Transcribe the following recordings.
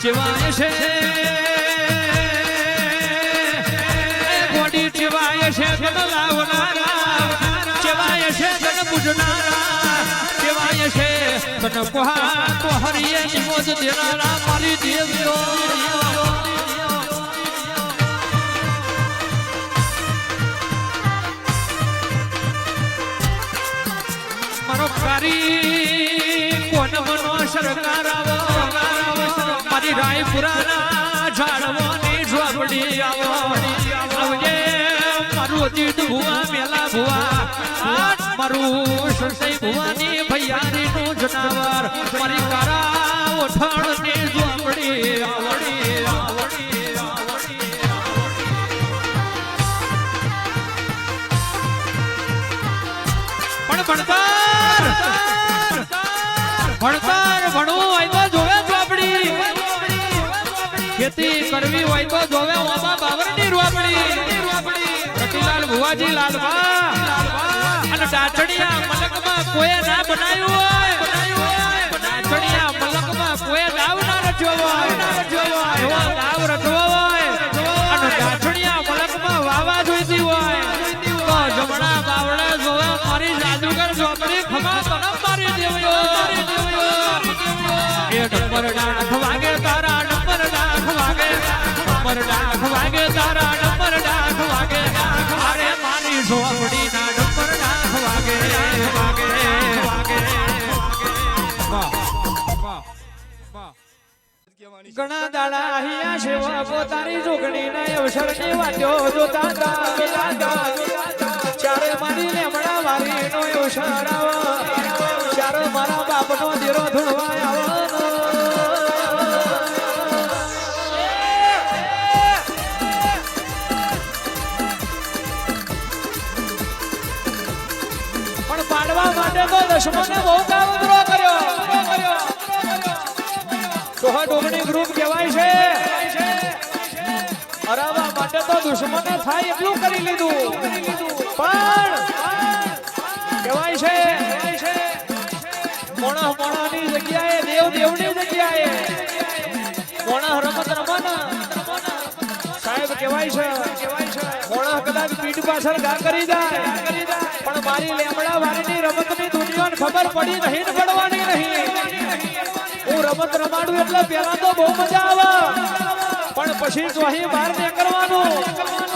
ચેવાય છે ગોડી ચેવાય છે ધન લાવનારા ચેવાય છે ધન પૂજનારા ચેવાય છે ધન કોહા તો હરિયે નિમોજ દેનારા મારી દેવીઓ કોન મનો સરકાર આવો મારી રાયપુરાના ઝાડવાની ઝોપડી આવો આવજે મારું અજીત ભુવા મેલા ભુવા મારું સંસય ભુવાની ભૈયારી નું જનાવર મારી કારા ઓઠાણની ઝોપડી આવડી પણ ભણતર ભણવું હોય તો જોવે ચોપડી ખેતી કરવી હોય તો જોવે ઓબા બાવરની રોપડી રતિલાલ ભુવાજી લાલબા અને ડાચડિયા મલકમાં કોઈ ના બનાવ્યું હોય ડાચડિયા મલકમાં કોઈ દાવ ના રચ્યો હોય એવો દાવ રચવો હોય અને ડાચડિયા મલકમાં વાવા જોઈતી હોય તો જમણા બાવડે જોવે મારી જાદુગર ચોપડી ખમા કરમ મારી દેવ્યો ડમ્બર ડાખ વાગે તારા ડમ્બર ડાખ વાગે ડમ્બર ડાખ વાગે તારા ડમ્બર ડાખ વાગે અરે મારી ઝોપડી ના ડમ્બર ડાખ વાગે વાગે વાગે ઘણા દાડા અહીંયા સેવા પોતાની જોગણી ના અવસર ની વાટ્યો જોતા ચારે મારી લેમડા વારી નો અવસર આવો ચારે મારા બાપ નો દેરો ધૂળવા આવો માટે તો દુશ્મને બહુ કાવતરો કર્યો સોહા ડોગણી ગ્રુપ કહેવાય છે અરાવા માટે તો દુશ્મને થાય એટલું કરી લીધું પણ કહેવાય છે મોણા મોણાની જગ્યાએ દેવ દેવની જગ્યાએ મોણા રમત રમત સાહેબ કહેવાય છે મોણા કદાચ પીઠ પાછળ ગા કરી જાય પણ મારી લેમડા વાળીની રમતની દુનિયાને ખબર પડી નહીં ને પડવાની નહીં હું રમત રમાડું એટલે પહેલા તો બહુ મજા આવે પણ પછી ચોહી બહાર નીકળવાનું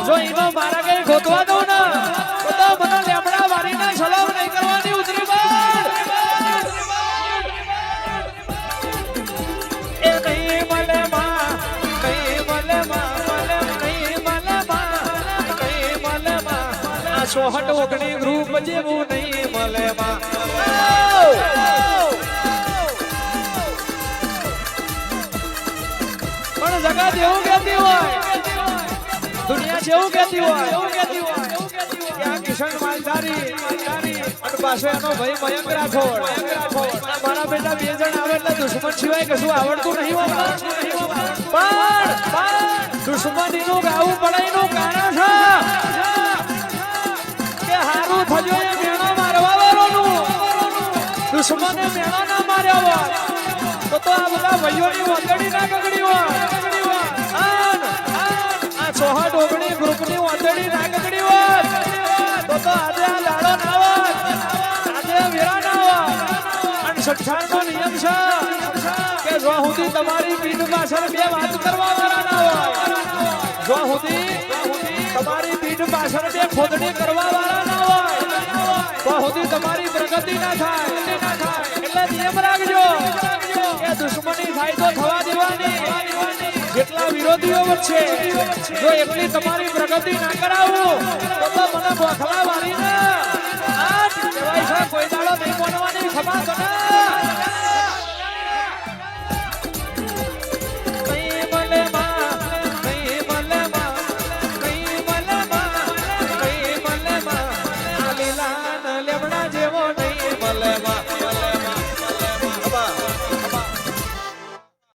જો એનો મારા કઈ ગોતવા દઉં ને તો મને લેમડા વાળીને સલામ નહીં કરવાની ઉતરી બાર એ નહીં મળે માં નહીં મળે માં સોહટ ઓગણી ગ્રુપ જેવું નહીં મળે પણ જગત એવું કહેતી હોય દુનિયા જેવું કહેતી હોય કે આ કિશન માલધારી અને પાછો એનો ભાઈ મયંક રાઠોડ મારા બેટા બે જણ આવે એટલે દુશ્મન સિવાય કશું આવડતું નહીં હોતું પણ દુશ્મનીનું ગાવું પડે એનું કારણ છે હારું થજો એ મેણો મારવા વાળોનું દુશ્મને મેણો ના માર્યા હોય તો આ બધા ભાઈઓની વંદડી ના ગગડી હોય આ સોહા ડોગણી ગ્રુપની વંદડી ના ગગડી હોય તો આજે આ લાડો ના હોય આજે વેરા ના હોય અને સઠ્ઠાણનો નિયમ છે કે જો સુધી તમારી પીઠ પાછળ બે વાત કરવા વાળા ના હોય જો સુધી તમારી પીઠ પાછળ બે ખોદણી કરવા વાળા ના હોય તો સુધી તમારી પ્રગતિ ના થાય એટલે નિયમ રાખજો કે દુશ્મની થાય તો થવા દેવાની જેટલા વિરોધીઓ વચ્ચે જો એટલી તમારી પ્રગતિ ના કરાવું તો મને બોખલા વાળીને આ કહેવાય છે કોઈ દાડો નહીં બોલવાની ખબર કરે લેમડા